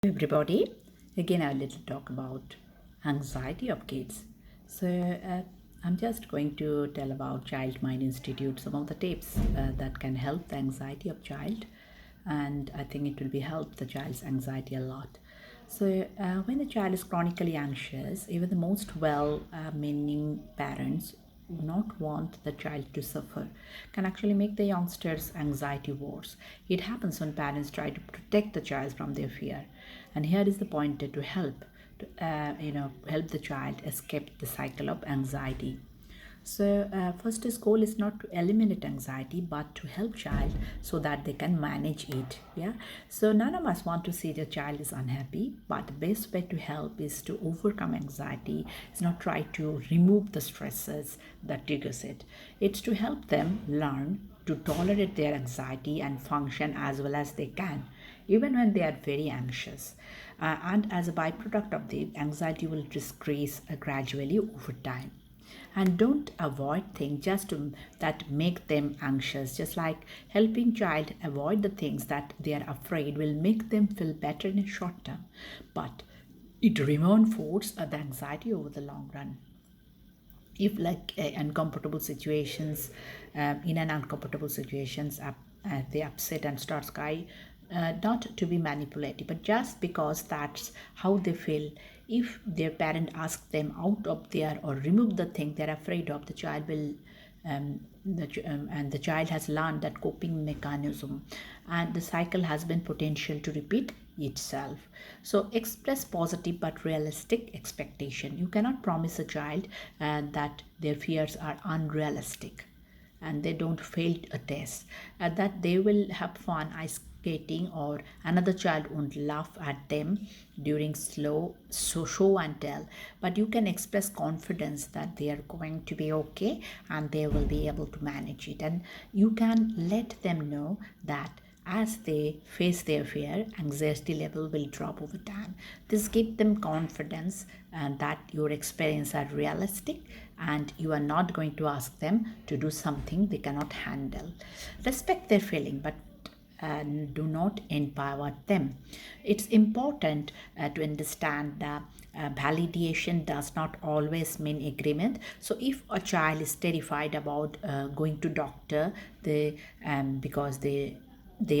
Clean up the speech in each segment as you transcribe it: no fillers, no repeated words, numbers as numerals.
Everybody, again I will talk about anxiety of kids. I'm just going to tell about Child Mind Institute, some of the tips that can help the anxiety of child, and I think it will be help the child's anxiety a lot. When a child is chronically anxious, even the most well-meaning parents do not want the child to suffer, can actually make the youngster's anxiety worse. It happens when parents try to protect the child from their fear, and here is the pointer to help help the child escape the cycle of anxiety. First, his goal is not to eliminate anxiety, but to help child so that they can manage it. Yeah. So none of us want to see the child is unhappy, but the best way to help is to overcome anxiety. It's not try to remove the stresses that triggers it. It's to help them learn to tolerate their anxiety and function as well as they can, even when they are very anxious. And as a byproduct of the anxiety will decrease gradually over time. And don't avoid things that make them anxious. Just like helping child avoid the things that they are afraid will make them feel better in a short term, but it reinforces the anxiety over the long run. If like uncomfortable situations, in an uncomfortable situations, they upset and start cry, not to be manipulative, but just because that's how they feel. If their parent asks them out of there or remove the thing they're afraid of, the child will and the child has learned that coping mechanism, and the cycle has been potential to repeat itself. So express positive but realistic expectation. You cannot promise a child that their fears are unrealistic and they don't fail a test, that they will have fun ice skating, or another child won't laugh at them during show and tell. But you can express confidence that they are going to be okay and they will be able to manage it, and you can let them know that as they face their fear, anxiety level will drop over time. This gives them confidence and that your experiences are realistic and you are not going to ask them to do something they cannot handle. Respect their feeling, but do not empower them. It's important to understand that validation does not always mean agreement. So if a child is terrified about going to doctor, because they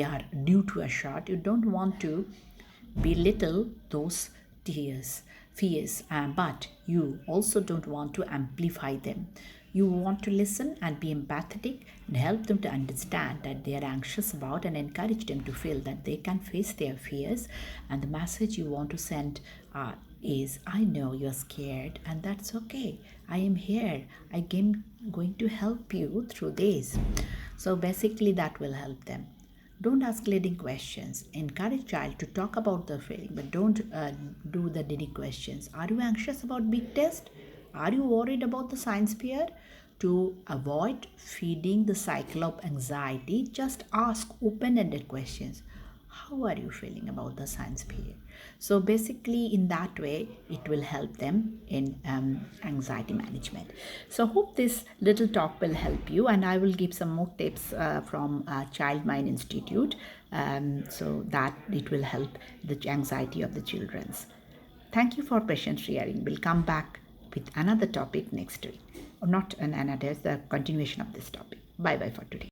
are due to a shot, you don't want to belittle those fears, but you also don't want to amplify them. You want to listen and be empathetic and help them to understand that they are anxious about, and encourage them to feel that they can face their fears. And the message you want to send is, I know you're scared and that's okay. I am here. I am going to help you through this. So basically that will help them. Don't ask leading questions. Encourage child to talk about the feeling, but don't do the leading questions. Are you anxious about big test? Are you worried about the science fair? To avoid feeding the cycle of anxiety, just ask open-ended questions. How are you feeling about the science fair? So basically in that way, it will help them in anxiety management. So hope this little talk will help you, and I will give some more tips from Child Mind Institute, so that it will help the anxiety of the children's. Thank you for patient sharing. We'll come back with another topic next week. Or not another, the continuation of this topic. Bye bye for today.